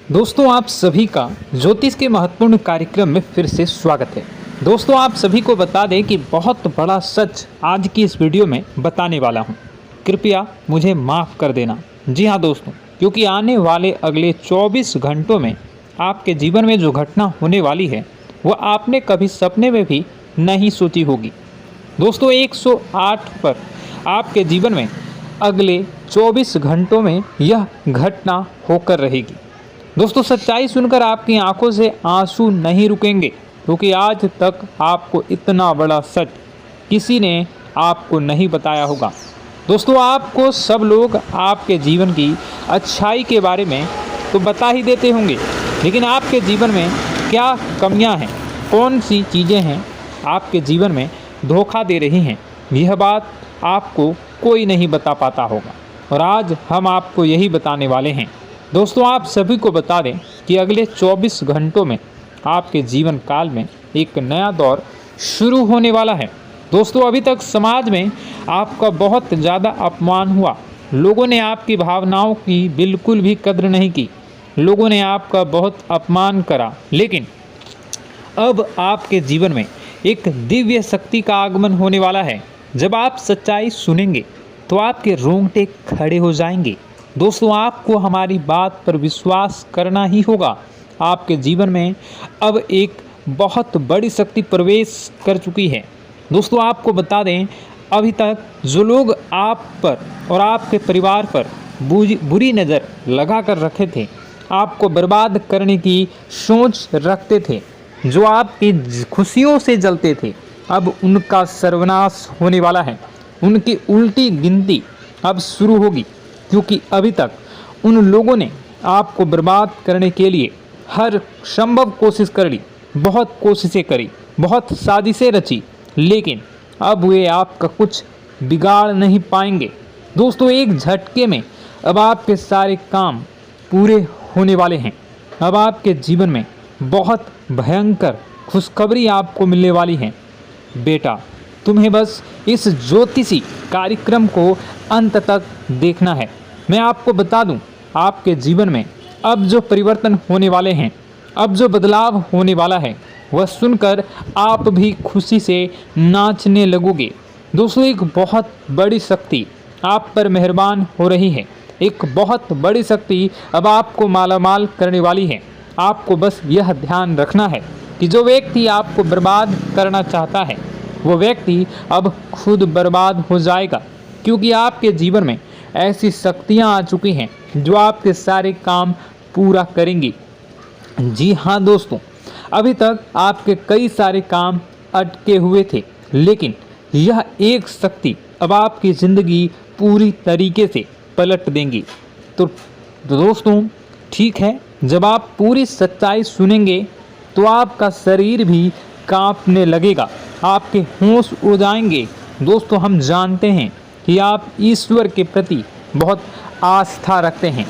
दोस्तों आप सभी का ज्योतिष के महत्वपूर्ण कार्यक्रम में फिर से स्वागत है। दोस्तों आप सभी को बता दें कि बहुत बड़ा सच आज की इस वीडियो में बताने वाला हूं। कृपया मुझे माफ़ कर देना। जी हां दोस्तों, क्योंकि आने वाले अगले 24 घंटों में आपके जीवन में जो घटना होने वाली है वह आपने कभी सपने में भी नहीं सोची होगी। दोस्तों 108 पर आपके जीवन में अगले 24 घंटों में यह घटना होकर रहेगी। दोस्तों सच्चाई सुनकर आपकी आंखों से आंसू नहीं रुकेंगे, क्योंकि आज तक आपको इतना बड़ा सच किसी ने आपको नहीं बताया होगा। दोस्तों आपको सब लोग आपके जीवन की अच्छाई के बारे में तो बता ही देते होंगे, लेकिन आपके जीवन में क्या कमियां हैं, कौन सी चीज़ें हैं आपके जीवन में धोखा दे रही हैं, यह बात आपको कोई नहीं बता पाता होगा। और आज हम आपको यही बताने वाले हैं। दोस्तों आप सभी को बता दें कि अगले 24 घंटों में आपके जीवन काल में एक नया दौर शुरू होने वाला है। दोस्तों अभी तक समाज में आपका बहुत ज़्यादा अपमान हुआ, लोगों ने आपकी भावनाओं की बिल्कुल भी कद्र नहीं की, लोगों ने आपका बहुत अपमान करा, लेकिन अब आपके जीवन में एक दिव्य शक्ति का आगमन होने वाला है। जब आप सच्चाई सुनेंगे तो आपके रोंगटे खड़े हो जाएंगे। दोस्तों आपको हमारी बात पर विश्वास करना ही होगा। आपके जीवन में अब एक बहुत बड़ी शक्ति प्रवेश कर चुकी है। दोस्तों आपको बता दें, अभी तक जो लोग आप पर और आपके परिवार पर बुरी नज़र लगा कर रखे थे, आपको बर्बाद करने की सोच रखते थे, जो आपकी खुशियों से जलते थे, अब उनका सर्वनाश होने वाला है। उनकी उल्टी गिनती अब शुरू होगी, क्योंकि अभी तक उन लोगों ने आपको बर्बाद करने के लिए हर संभव कोशिश कर ली, बहुत कोशिशें करी, बहुत साजिशें रची, लेकिन अब वे आपका कुछ बिगाड़ नहीं पाएंगे। दोस्तों एक झटके में अब आपके सारे काम पूरे होने वाले हैं। अब आपके जीवन में बहुत भयंकर खुशखबरी आपको मिलने वाली है। बेटा तुम्हें बस इस ज्योतिषी कार्यक्रम को अंत तक देखना है। मैं आपको बता दूं, आपके जीवन में अब जो परिवर्तन होने वाले हैं, अब जो बदलाव होने वाला है, वह सुनकर आप भी खुशी से नाचने लगोगे। दोस्तों एक बहुत बड़ी शक्ति आप पर मेहरबान हो रही है। एक बहुत बड़ी शक्ति अब आपको मालामाल करने वाली है। आपको बस यह ध्यान रखना है कि जो व्यक्ति आपको बर्बाद करना चाहता है, वो व्यक्ति अब खुद बर्बाद हो जाएगा, क्योंकि आपके जीवन में ऐसी शक्तियां आ चुकी हैं जो आपके सारे काम पूरा करेंगी। जी हाँ दोस्तों, अभी तक आपके कई सारे काम अटके हुए थे, लेकिन यह एक शक्ति अब आपकी ज़िंदगी पूरी तरीके से पलट देंगी। तो दोस्तों ठीक है, जब आप पूरी सच्चाई सुनेंगे तो आपका शरीर भी कांपने लगेगा, आपके होश उड़ जाएंगे। दोस्तों हम जानते हैं कि आप ईश्वर के प्रति बहुत आस्था रखते हैं,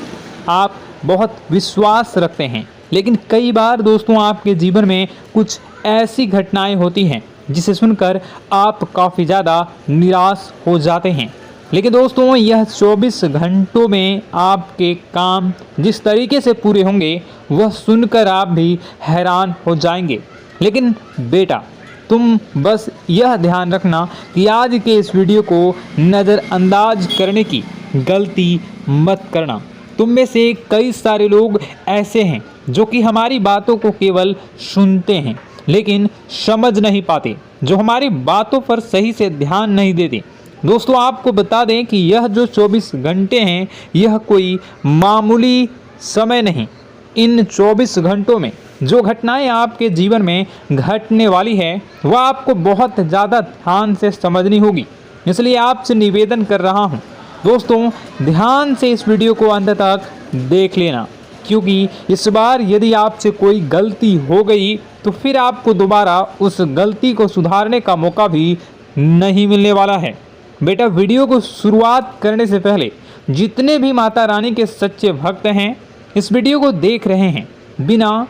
आप बहुत विश्वास रखते हैं, लेकिन कई बार दोस्तों आपके जीवन में कुछ ऐसी घटनाएं होती हैं जिसे सुनकर आप काफ़ी ज़्यादा निराश हो जाते हैं। लेकिन दोस्तों यह 24 घंटों में आपके काम जिस तरीके से पूरे होंगे वह सुनकर आप भी हैरान हो जाएंगे। लेकिन बेटा तुम बस यह ध्यान रखना कि आज के इस वीडियो को नज़रअंदाज करने की गलती मत करना। तुम में से कई सारे लोग ऐसे हैं जो कि हमारी बातों को केवल सुनते हैं लेकिन समझ नहीं पाते, जो हमारी बातों पर सही से ध्यान नहीं देते। दोस्तों आपको बता दें कि यह जो 24 घंटे हैं यह कोई मामूली समय नहीं। इन 24 घंटों में जो घटनाएं आपके जीवन में घटने वाली है वह आपको बहुत ज़्यादा ध्यान से समझनी होगी। इसलिए आपसे निवेदन कर रहा हूं, दोस्तों ध्यान से इस वीडियो को अंत तक देख लेना, क्योंकि इस बार यदि आपसे कोई गलती हो गई तो फिर आपको दोबारा उस गलती को सुधारने का मौका भी नहीं मिलने वाला है। बेटा वीडियो को शुरुआत करने से पहले जितने भी माता रानी के सच्चे भक्त हैं इस वीडियो को देख रहे हैं, बिना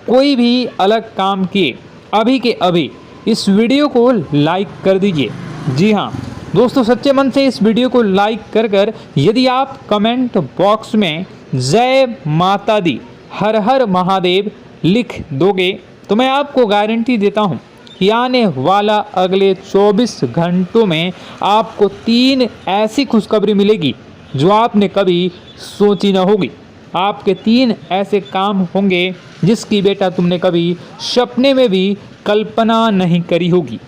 कोई भी अलग काम किए अभी के अभी इस वीडियो को लाइक कर दीजिए। जी हाँ दोस्तों, सच्चे मन से इस वीडियो को लाइक कर यदि आप कमेंट बॉक्स में जय माता दी, हर हर महादेव लिख दोगे तो मैं आपको गारंटी देता हूँ कि आने वाला अगले 24 घंटों में आपको 3 ऐसी खुशखबरी मिलेगी जो आपने कभी सोची न होगी। आपके 3 ऐसे काम होंगे जिसकी बेटा तुमने कभी सपने में भी कल्पना नहीं करी होगी।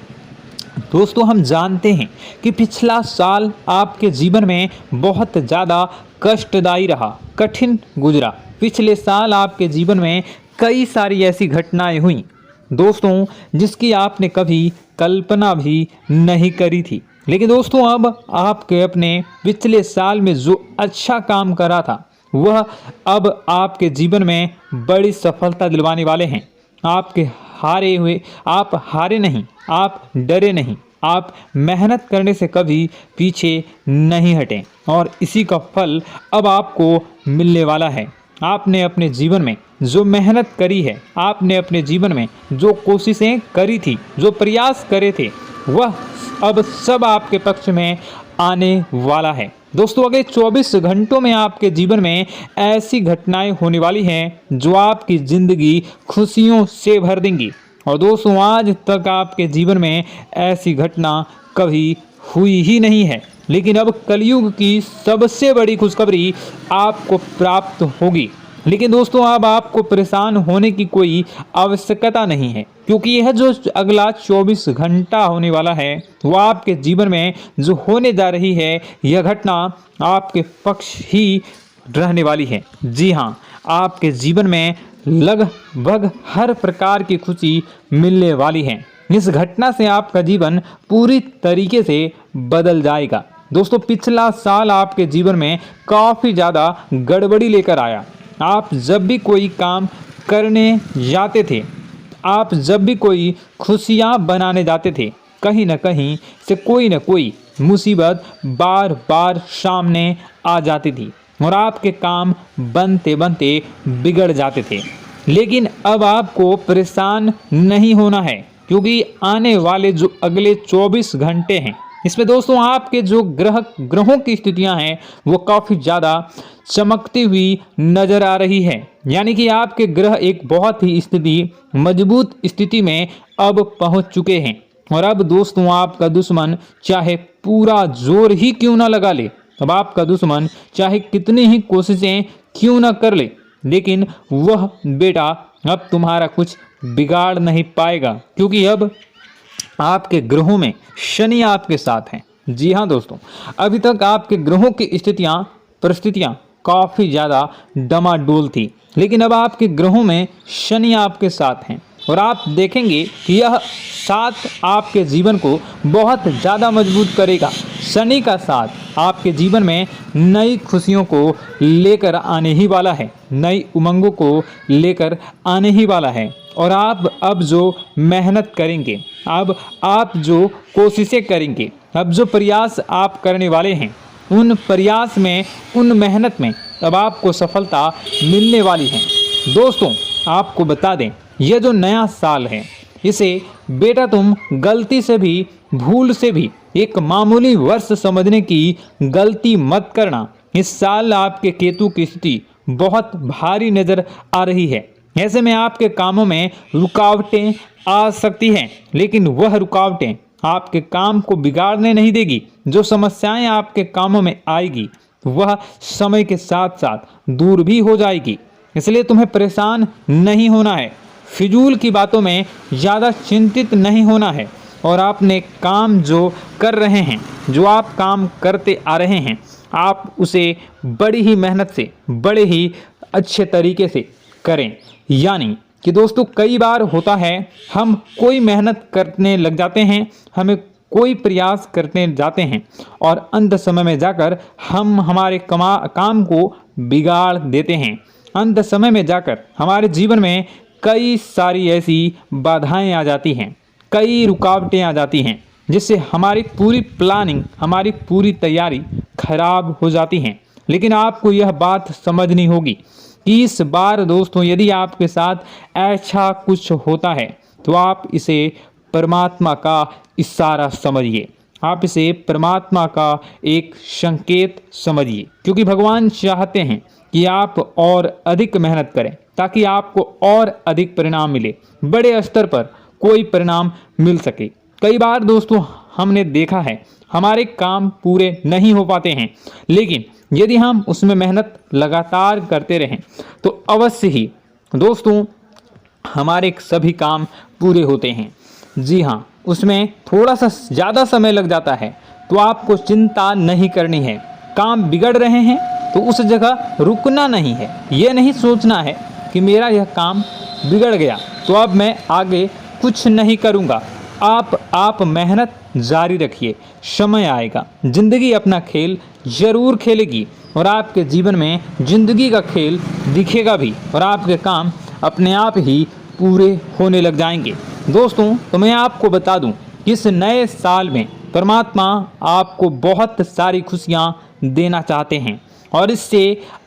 दोस्तों, हम जानते हैं कि पिछला साल आपके जीवन में बहुत ज़्यादा कष्टदायी रहा, कठिन गुजरा। पिछले साल आपके जीवन में कई सारी ऐसी घटनाएं हुई दोस्तों जिसकी आपने कभी कल्पना भी नहीं करी थी। लेकिन दोस्तों, अब आपके अपने पिछले साल में जो अच्छा काम करा था वह अब आपके जीवन में बड़ी सफलता दिलवाने वाले हैं। आप हारे नहीं, आप डरे नहीं, आप मेहनत करने से कभी पीछे नहीं हटें और इसी का फल अब आपको मिलने वाला है। आपने अपने जीवन में जो मेहनत करी है, आपने अपने जीवन में जो कोशिशें करी थी, जो प्रयास करे थे, वह अब सब आपके पक्ष में आने वाला है। दोस्तों, अगले 24 घंटों में आपके जीवन में ऐसी घटनाएं होने वाली हैं जो आपकी ज़िंदगी खुशियों से भर देंगी। और दोस्तों, आज तक आपके जीवन में ऐसी घटना कभी हुई ही नहीं है, लेकिन अब कलयुग की सबसे बड़ी खुशखबरी आपको प्राप्त होगी। लेकिन दोस्तों, अब आपको परेशान होने की कोई आवश्यकता नहीं है, क्योंकि यह जो अगला 24 घंटा होने वाला है वह आपके जीवन में जो होने जा रही है यह घटना आपके पक्ष ही रहने वाली है। जी हाँ, आपके जीवन में लगभग हर प्रकार की खुशी मिलने वाली है। इस घटना से आपका जीवन पूरी तरीके से बदल जाएगा। दोस्तों, पिछला साल आपके जीवन में काफ़ी ज़्यादा गड़बड़ी लेकर आया। आप जब भी कोई काम करने जाते थे, आप जब भी कोई खुशियाँ बनाने जाते थे, कहीं न कहीं से कोई न कोई मुसीबत बार बार सामने आ जाती थी और आपके काम बनते बनते बिगड़ जाते थे। लेकिन अब आपको परेशान नहीं होना है, क्योंकि आने वाले जो अगले 24 घंटे हैं इसमें दोस्तों आपके जो ग्रहों की स्थितियां हैं वो काफ़ी ज़्यादा चमकती हुई नज़र आ रही है। यानी कि आपके ग्रह एक बहुत ही मजबूत स्थिति में अब पहुंच चुके हैं। और अब दोस्तों, आपका दुश्मन चाहे पूरा जोर ही क्यों ना लगा ले, अब आपका दुश्मन चाहे कितनी ही कोशिशें क्यों ना कर ले, लेकिन वह बेटा अब तुम्हारा कुछ बिगाड़ नहीं पाएगा, क्योंकि अब आपके ग्रहों में शनि आपके साथ हैं। जी हाँ दोस्तों, अभी तक आपके ग्रहों की परिस्थितियाँ काफ़ी ज़्यादा डमाडोल थी, लेकिन अब आपके ग्रहों में शनि आपके साथ हैं और आप देखेंगे कि यह साथ आपके जीवन को बहुत ज़्यादा मजबूत करेगा। शनि का साथ आपके जीवन में नई खुशियों को लेकर आने ही वाला है, नई उमंगों को लेकर आने ही वाला है। और आप अब जो मेहनत करेंगे, अब आप जो कोशिशें करेंगे, अब जो प्रयास आप करने वाले हैं, उन प्रयास में, उन मेहनत में अब आपको सफलता मिलने वाली है। दोस्तों, आपको बता दें, यह जो नया साल है इसे बेटा तुम गलती से भी, भूल से भी एक मामूली वर्ष समझने की गलती मत करना। इस साल आपके केतु की स्थिति बहुत भारी नज़र आ रही है। ऐसे में आपके कामों में रुकावटें आ सकती हैं, लेकिन वह रुकावटें आपके काम को बिगाड़ने नहीं देगी। जो समस्याएं आपके कामों में आएगी वह समय के साथ साथ दूर भी हो जाएगी। इसलिए तुम्हें परेशान नहीं होना है, फिजूल की बातों में ज़्यादा चिंतित नहीं होना है। और आपने काम जो कर रहे हैं, जो आप काम करते आ रहे हैं, आप उसे बड़ी ही मेहनत से, बड़े ही अच्छे तरीके से करें। यानी कि दोस्तों, कई बार होता है हम कोई मेहनत करने लग जाते हैं, हमें कोई प्रयास करने जाते हैं और अंत समय में जाकर हम हमारे काम को बिगाड़ देते हैं। अंत समय में जाकर हमारे जीवन में कई सारी ऐसी बाधाएं आ जाती हैं, कई रुकावटें आ जाती हैं, जिससे हमारी पूरी प्लानिंग, हमारी पूरी तैयारी खराब हो जाती हैं। लेकिन आपको यह बात समझनी होगी कि इस बार दोस्तों, यदि आपके साथ ऐसा कुछ होता है तो आप इसे परमात्मा का इशारा समझिए। आप इसे परमात्मा का एक संकेत समझिए, क्योंकि भगवान चाहते हैं कि आप और अधिक मेहनत करें ताकि आपको और अधिक परिणाम मिले, बड़े स्तर पर कोई परिणाम मिल सके। कई बार दोस्तों हमने देखा है हमारे काम पूरे नहीं हो पाते हैं, लेकिन यदि हम उसमें मेहनत लगातार करते रहें तो अवश्य ही दोस्तों हमारे सभी काम पूरे होते हैं। जी हाँ, उसमें थोड़ा सा ज़्यादा समय लग जाता है तो आपको चिंता नहीं करनी है। काम बिगड़ रहे हैं तो उस जगह रुकना नहीं है, ये नहीं सोचना है कि मेरा यह काम बिगड़ गया तो अब मैं आगे कुछ नहीं करूँगा। आप मेहनत जारी रखिए, समय आएगा, ज़िंदगी अपना खेल ज़रूर खेलेगी और आपके जीवन में ज़िंदगी का खेल दिखेगा भी और आपके काम अपने आप ही पूरे होने लग जाएंगे। दोस्तों तो मैं आपको बता दूं कि इस नए साल में परमात्मा आपको बहुत सारी खुशियां देना चाहते हैं और इससे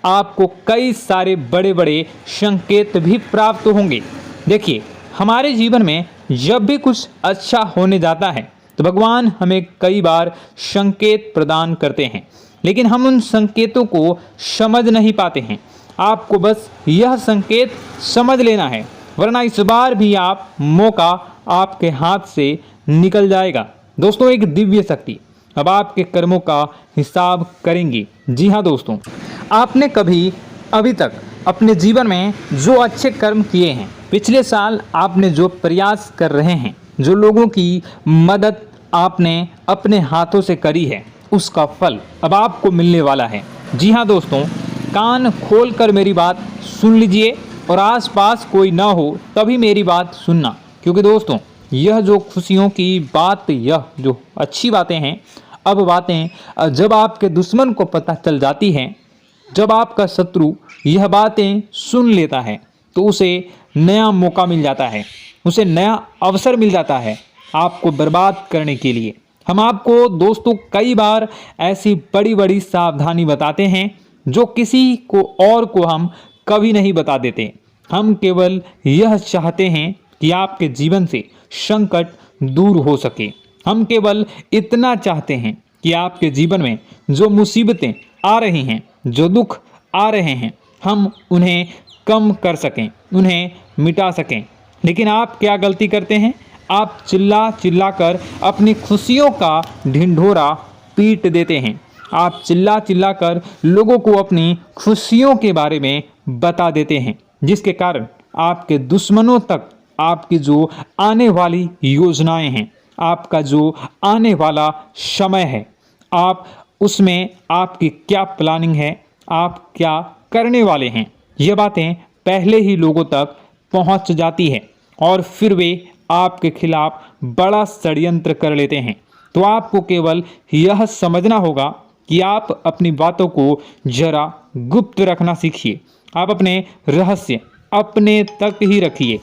आपको कई सारे बड़े बड़े संकेत भी प्राप्त होंगे। देखिए, हमारे जीवन में जब भी कुछ अच्छा होने जाता है तो भगवान हमें कई बार संकेत प्रदान करते हैं, लेकिन हम उन संकेतों को समझ नहीं पाते हैं। आपको बस यह संकेत समझ लेना है, वरना इस बार भी आप मौका आपके हाथ से निकल जाएगा। दोस्तों, एक दिव्य शक्ति अब आपके कर्मों का हिसाब करेंगी। जी हाँ दोस्तों, आपने कभी अभी तक अपने जीवन में जो अच्छे कर्म किए हैं, पिछले साल आपने जो प्रयास कर रहे हैं, जो लोगों की मदद आपने अपने हाथों से करी है, उसका फल अब आपको मिलने वाला है। जी हाँ दोस्तों, कान खोलकर मेरी बात सुन लीजिए और आसपास कोई ना हो तभी मेरी बात सुनना, क्योंकि दोस्तों यह जो खुशियों की बात, यह जो अच्छी बातें हैं, अब बातें जब आपके दुश्मन को पता चल जाती हैं, जब आपका शत्रु यह बातें सुन लेता है तो उसे नया मौका मिल जाता है, उसे नया अवसर मिल जाता है आपको बर्बाद करने के लिए। हम आपको दोस्तों कई बार ऐसी बड़ी बड़ी सावधानी बताते हैं जो किसी को और को हम कभी नहीं बता देते। हम केवल यह चाहते हैं कि आपके जीवन से संकट दूर हो सके। हम केवल इतना चाहते हैं कि आपके जीवन में जो मुसीबतें आ रही हैं, जो दुख आ रहे हैं, हम उन्हें कम कर सकें, उन्हें मिटा सकें। लेकिन आप क्या गलती करते हैं? आप चिल्ला चिल्ला कर अपनी खुशियों का ढिंढोरा पीट देते हैं। आप चिल्ला चिल्ला कर लोगों को अपनी खुशियों के बारे में बता देते हैं, जिसके कारण आपके दुश्मनों तक आपकी जो आने वाली योजनाएं हैं, आपका जो आने वाला समय है, आप उसमें आपकी क्या प्लानिंग है, आप क्या करने वाले हैं, ये बातें पहले ही लोगों तक पहुंच जाती है और फिर वे आपके खिलाफ बड़ा षड्यंत्र कर लेते हैं। तो आपको केवल यह समझना होगा कि आप अपनी बातों को जरा गुप्त रखना सीखिए। आप अपने रहस्य अपने तक ही रखिए।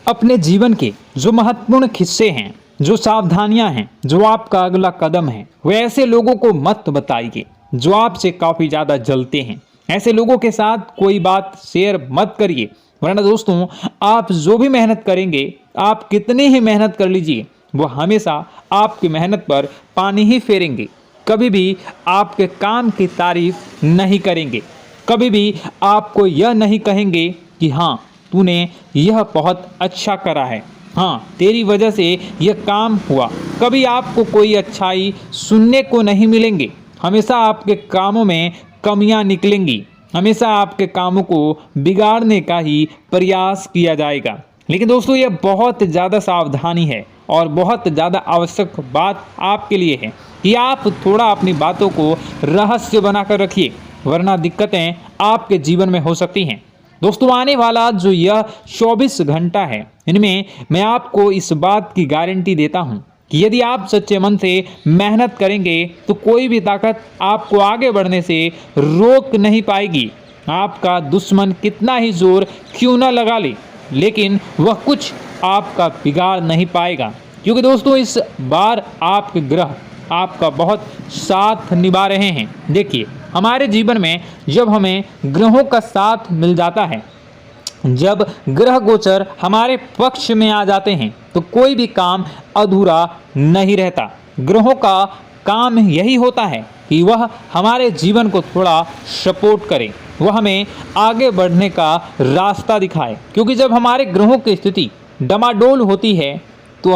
अपने जीवन के जो महत्वपूर्ण हिस्से हैं, जो सावधानियां हैं, जो आपका अगला कदम है, वे ऐसे लोगों को मत बताइए जो आपसे काफ़ी ज़्यादा जलते हैं। ऐसे लोगों के साथ कोई बात शेयर मत करिए, वरना दोस्तों आप जो भी मेहनत करेंगे, आप कितनी ही मेहनत कर लीजिए, वो हमेशा आपकी मेहनत पर पानी ही फेरेंगे। कभी भी आपके काम की तारीफ नहीं करेंगे, कभी भी आपको यह नहीं कहेंगे कि हाँ तूने यह बहुत अच्छा करा है, हाँ तेरी वजह से यह काम हुआ। कभी आपको कोई अच्छाई सुनने को नहीं मिलेंगे। हमेशा आपके कामों में कमियां निकलेंगी, हमेशा आपके कामों को बिगाड़ने का ही प्रयास किया जाएगा। लेकिन दोस्तों यह बहुत ज़्यादा सावधानी है और बहुत ज़्यादा आवश्यक बात आपके लिए है कि आप थोड़ा अपनी बातों को रहस्य बनाकर रखिए, वरना दिक्कतें आपके जीवन में हो सकती हैं। दोस्तों आने वाला जो यह 24 घंटा है, इनमें मैं आपको इस बात की गारंटी देता हूँ कि यदि आप सच्चे मन से मेहनत करेंगे तो कोई भी ताकत आपको आगे बढ़ने से रोक नहीं पाएगी। आपका दुश्मन कितना ही जोर क्यों न लगा ले, लेकिन वह कुछ आपका बिगाड़ नहीं पाएगा, क्योंकि दोस्तों इस बार आपके ग्रह आपका बहुत साथ निभा रहे हैं। देखिए, हमारे जीवन में जब हमें ग्रहों का साथ मिल जाता है जब ग्रह गोचर हमारे पक्ष में आ जाते हैं तो कोई भी काम अधूरा नहीं रहता। ग्रहों का काम यही होता है कि वह हमारे जीवन को थोड़ा सपोर्ट करे, वह हमें आगे बढ़ने का रास्ता दिखाए। क्योंकि जब हमारे ग्रहों की स्थिति डमाडोल होती है तो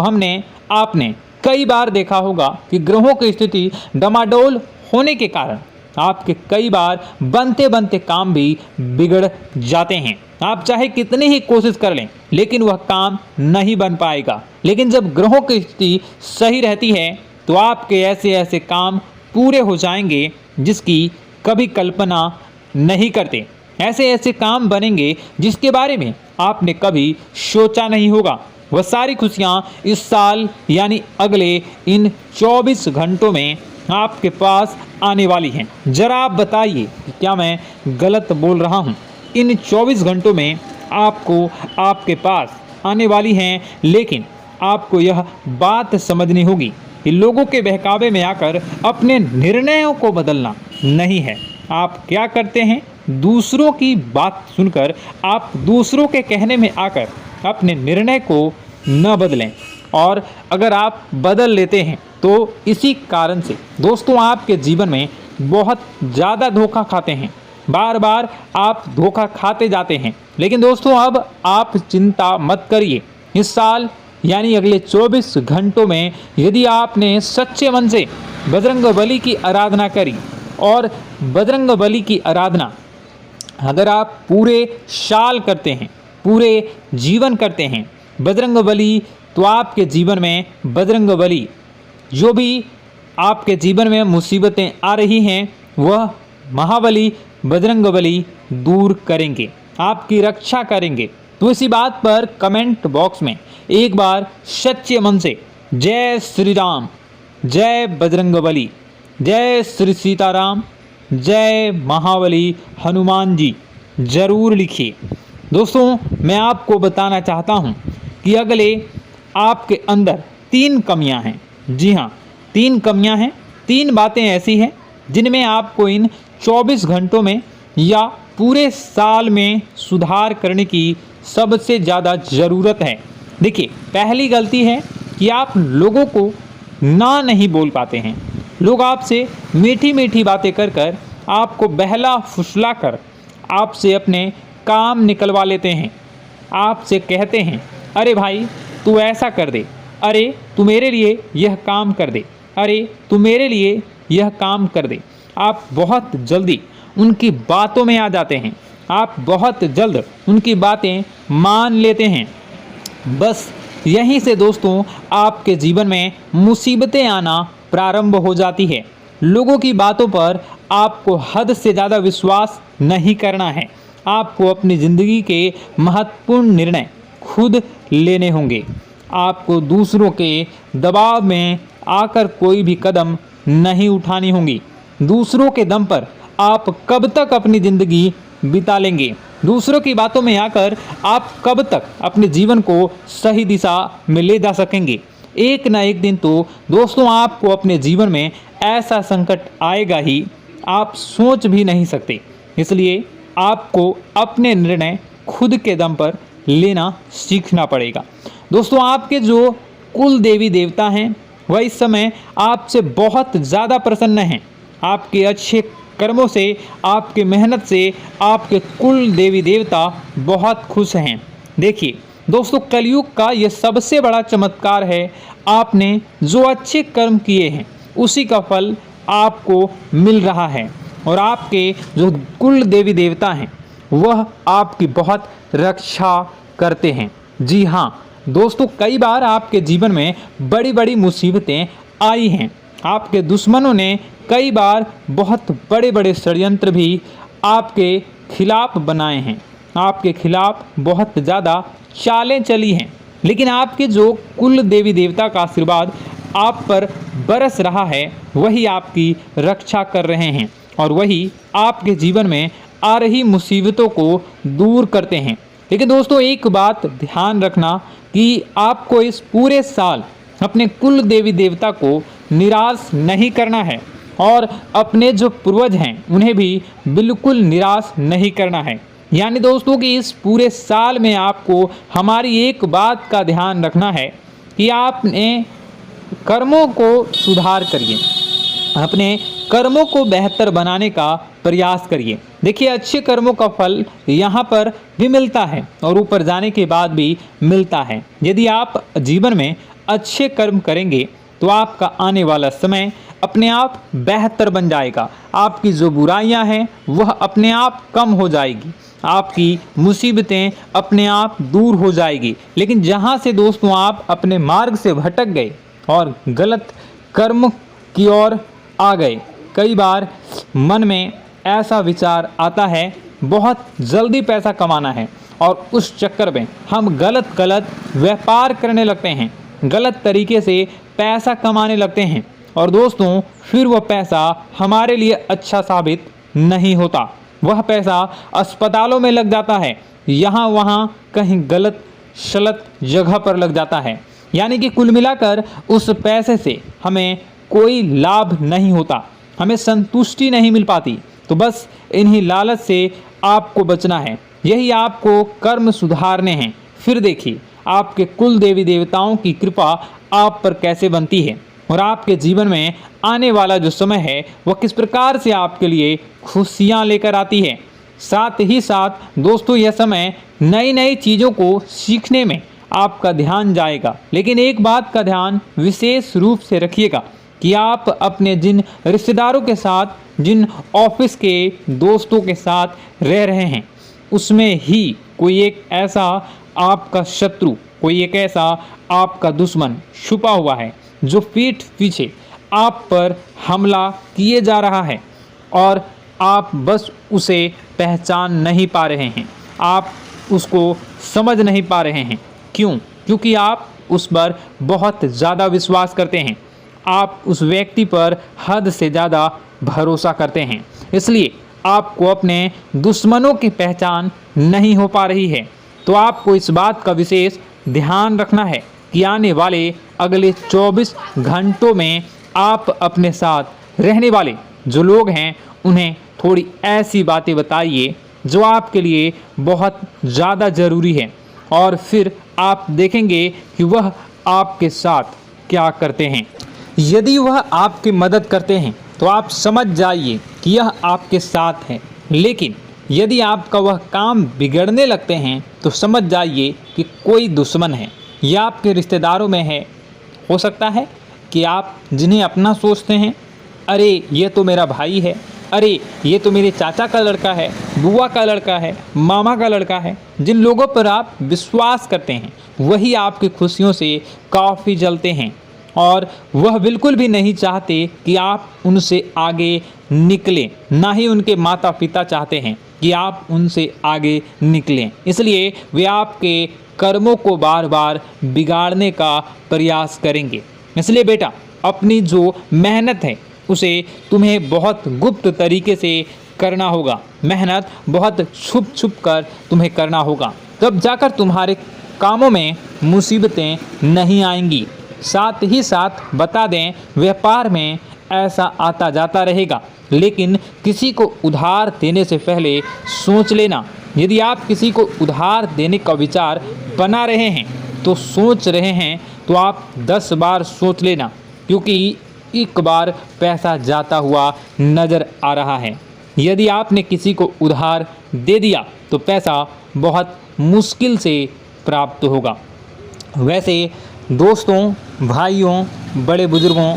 आपने कई बार देखा होगा कि ग्रहों की स्थिति डमाडोल होने के कारण आपके कई बार बनते बनते काम भी बिगड़ जाते हैं। आप चाहे कितनी ही कोशिश कर लें लेकिन वह काम नहीं बन पाएगा। लेकिन जब ग्रहों की स्थिति सही रहती है तो आपके ऐसे ऐसे काम पूरे हो जाएंगे जिसकी कभी कल्पना नहीं करते। ऐसे ऐसे काम बनेंगे जिसके बारे में आपने कभी सोचा नहीं होगा। वह सारी खुशियाँ इस साल यानी अगले इन 24 घंटों में आपके पास आने वाली हैं। जरा आप बताइए कि क्या मैं गलत बोल रहा हूँ? इन 24 घंटों में आपको आपके पास आने वाली हैं, लेकिन आपको यह बात समझनी होगी कि लोगों के बहकावे में आकर अपने निर्णयों को बदलना नहीं है। आप क्या करते हैं? दूसरों की बात सुनकर आप दूसरों के कहने में आकर अपने निर्णय को न बदलें, और अगर आप बदल लेते हैं तो इसी कारण से दोस्तों आपके जीवन में बहुत ज़्यादा धोखा खाते हैं। बार बार आप धोखा खाते जाते हैं। लेकिन दोस्तों अब आप चिंता मत करिए। इस साल यानी अगले 24 घंटों में यदि आपने सच्चे मन से बजरंगबली की आराधना करी, और बजरंगबली की आराधना अगर आप पूरे साल करते हैं, पूरे जीवन करते हैं बजरंगबली, तो आपके जीवन में बजरंगबली जो भी आपके जीवन में मुसीबतें आ रही हैं वह महाबली बजरंगबली दूर करेंगे, आपकी रक्षा करेंगे। तो इसी बात पर कमेंट बॉक्स में एक बार सच्चे मन से जय श्री राम, जय बजरंगबली, जय श्री सीताराम, जय महाबली हनुमान जी जरूर लिखिए। दोस्तों मैं आपको बताना चाहता हूँ कि अगले आपके अंदर 3 कमियां हैं। जी हाँ, 3 कमियां हैं। 3 बातें ऐसी हैं जिनमें आपको इन 24 घंटों में या पूरे साल में सुधार करने की सबसे ज़्यादा ज़रूरत है। देखिए, पहली गलती है कि आप लोगों को ना नहीं बोल पाते हैं। लोग आपसे मीठी मीठी बातें कर कर आपको बहला फुसला कर आपसे अपने काम निकलवा लेते हैं। आपसे कहते हैं, अरे भाई तू ऐसा कर दे, अरे तू मेरे लिए यह काम कर दे, अरे तू मेरे लिए यह काम कर दे। आप बहुत जल्दी उनकी बातों में आ जाते हैं, आप बहुत जल्द उनकी बातें मान लेते हैं। बस यहीं से दोस्तों आपके जीवन में मुसीबतें आना प्रारंभ हो जाती है। लोगों की बातों पर आपको हद से ज़्यादा विश्वास नहीं करना है। आपको अपनी ज़िंदगी के महत्वपूर्ण निर्णय खुद लेने होंगे। आपको दूसरों के दबाव में आकर कोई भी कदम नहीं उठानी होगी। दूसरों के दम पर आप कब तक अपनी ज़िंदगी बिता लेंगे? दूसरों की बातों में आकर आप कब तक अपने जीवन को सही दिशा में ले जा सकेंगे? एक ना एक दिन तो दोस्तों आपको अपने जीवन में ऐसा संकट आएगा ही, आप सोच भी नहीं सकते। इसलिए आपको अपने निर्णय खुद के दम पर लेना सीखना पड़ेगा। दोस्तों आपके जो कुल देवी देवता हैं वह इस समय आपसे बहुत ज़्यादा प्रसन्न हैं। आपके अच्छे कर्मों से, आपके मेहनत से आपके कुल देवी देवता बहुत खुश हैं। देखिए दोस्तों, कलयुग का ये सबसे बड़ा चमत्कार है। आपने जो अच्छे कर्म किए हैं उसी का फल आपको मिल रहा है, और आपके जो कुल देवी देवता हैं वह आपकी बहुत रक्षा करते हैं। जी हाँ दोस्तों, कई बार आपके जीवन में बड़ी बड़ी मुसीबतें आई हैं। आपके दुश्मनों ने कई बार बहुत बड़े बड़े षड्यंत्र भी आपके खिलाफ बनाए हैं, आपके खिलाफ बहुत ज़्यादा चालें चली हैं। लेकिन आपके जो कुल देवी देवता का आशीर्वाद आप पर बरस रहा है वही आपकी रक्षा कर रहे हैं, और वही आपके जीवन में आ रही मुसीबतों को दूर करते हैं। लेकिन दोस्तों एक बात ध्यान रखना कि आपको इस पूरे साल अपने कुल देवी देवता को निराश नहीं करना है, और अपने जो पूर्वज हैं उन्हें भी बिल्कुल निराश नहीं करना है। यानी दोस्तों कि इस पूरे साल में आपको हमारी एक बात का ध्यान रखना है कि आपने कर्मों को सुधार करिए, अपने कर्मों को बेहतर बनाने का प्रयास करिए। देखिए, अच्छे कर्मों का फल यहाँ पर भी मिलता है और ऊपर जाने के बाद भी मिलता है। यदि आप जीवन में अच्छे कर्म करेंगे तो आपका आने वाला समय अपने आप बेहतर बन जाएगा। आपकी जो बुराइयां हैं वह अपने आप कम हो जाएगी, आपकी मुसीबतें अपने आप दूर हो जाएगी। लेकिन जहां से दोस्तों आप अपने मार्ग से भटक गए और गलत कर्म की ओर आ गए, कई बार मन में ऐसा विचार आता है बहुत जल्दी पैसा कमाना है और उस चक्कर में हम गलत व्यापार करने लगते हैं, गलत तरीके से पैसा कमाने लगते हैं और दोस्तों फिर वह पैसा हमारे लिए अच्छा साबित नहीं होता। वह पैसा अस्पतालों में लग जाता है, यहाँ वहाँ कहीं गलत शलत जगह पर लग जाता है। यानी कि कुल मिलाकर उस पैसे से हमें कोई लाभ नहीं होता, हमें संतुष्टि नहीं मिल पाती। तो बस इन्हीं लालच से आपको बचना है, यही आपको कर्म सुधारने हैं। फिर देखिए आपके कुल देवी देवताओं की कृपा आप पर कैसे बनती है और आपके जीवन में आने वाला जो समय है वह किस प्रकार से आपके लिए खुशियाँ लेकर आती है। साथ ही साथ दोस्तों यह समय नई नई चीज़ों को सीखने में आपका ध्यान जाएगा। लेकिन एक बात का ध्यान विशेष रूप से रखिएगा कि आप अपने जिन रिश्तेदारों के साथ, जिन ऑफिस के दोस्तों के साथ रह रहे हैं, उसमें ही कोई एक ऐसा आपका शत्रु, कोई एक ऐसा आपका दुश्मन छुपा हुआ है जो पीठ पीछे आप पर हमला किए जा रहा है और आप बस उसे पहचान नहीं पा रहे हैं, आप उसको समझ नहीं पा रहे हैं। क्यों? क्योंकि आप उस पर बहुत ज़्यादा विश्वास करते हैं, आप उस व्यक्ति पर हद से ज़्यादा भरोसा करते हैं, इसलिए आपको अपने दुश्मनों की पहचान नहीं हो पा रही है। तो आपको इस बात का विशेष ध्यान रखना है कि आने वाले अगले 24 घंटों में आप अपने साथ रहने वाले जो लोग हैं उन्हें थोड़ी ऐसी बातें बताइए जो आपके लिए बहुत ज़्यादा ज़रूरी है और फिर आप देखेंगे कि वह आपके साथ क्या करते हैं। यदि वह आपकी मदद करते हैं तो आप समझ जाइए कि यह आपके साथ है, लेकिन यदि आपका वह काम बिगड़ने लगते हैं तो समझ जाइए कि कोई दुश्मन है या आपके रिश्तेदारों में है। हो सकता है कि आप जिन्हें अपना सोचते हैं, अरे ये तो मेरा भाई है, अरे ये तो मेरे चाचा का लड़का है, बुआ का लड़का है, मामा का लड़का है, जिन लोगों पर आप विश्वास करते हैं वही आपकी खुशियों से काफ़ी जलते हैं और वह बिल्कुल भी नहीं चाहते कि आप उनसे आगे निकलें, ना ही उनके माता पिता चाहते हैं कि आप उनसे आगे निकलें। इसलिए वे आपके कर्मों को बार बार बिगाड़ने का प्रयास करेंगे। इसलिए बेटा, अपनी जो मेहनत है उसे तुम्हें बहुत गुप्त तरीके से करना होगा, मेहनत बहुत छुप छुप कर तुम्हें करना होगा, तब जाकर तुम्हारे कामों में मुसीबतें नहीं आएंगी। साथ ही साथ बता दें, व्यापार में ऐसा आता जाता रहेगा, लेकिन किसी को उधार देने से पहले सोच लेना। यदि आप किसी को उधार देने का विचार बना रहे हैं तो सोच रहे हैं तो आप 10 बार सोच लेना, क्योंकि एक बार पैसा जाता हुआ नज़र आ रहा है। यदि आपने किसी को उधार दे दिया तो पैसा बहुत मुश्किल से प्राप्त होगा। वैसे दोस्तों, भाइयों, बड़े बुजुर्गों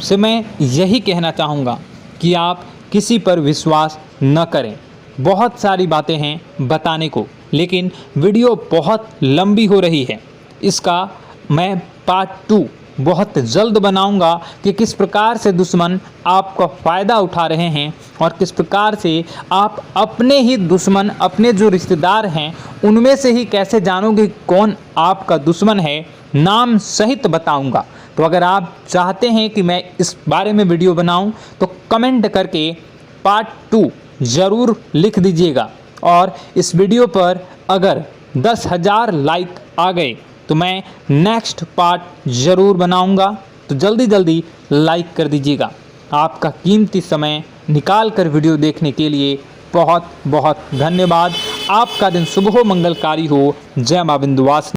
से मैं यही कहना चाहूँगा कि आप किसी पर विश्वास न करें। बहुत सारी बातें हैं बताने को, लेकिन वीडियो बहुत लंबी हो रही है। इसका मैं पार्ट 2 बहुत जल्द बनाऊंगा कि किस प्रकार से दुश्मन आपका फ़ायदा उठा रहे हैं और किस प्रकार से आप अपने ही दुश्मन, अपने जो रिश्तेदार हैं उनमें से ही कैसे जानोगे कौन आपका दुश्मन है, नाम सहित बताऊंगा। तो अगर आप चाहते हैं कि मैं इस बारे में वीडियो बनाऊं तो कमेंट करके पार्ट 2 ज़रूर लिख दीजिएगा। और इस वीडियो पर अगर 10,000 लाइक आ गए तो मैं नेक्स्ट पार्ट ज़रूर बनाऊंगा। तो जल्दी जल्दी लाइक कर दीजिएगा। आपका कीमती समय निकाल कर वीडियो देखने के लिए बहुत बहुत धन्यवाद। आपका दिन शुभ हो, मंगलकारी हो। जय मां विंध्यवासिनी।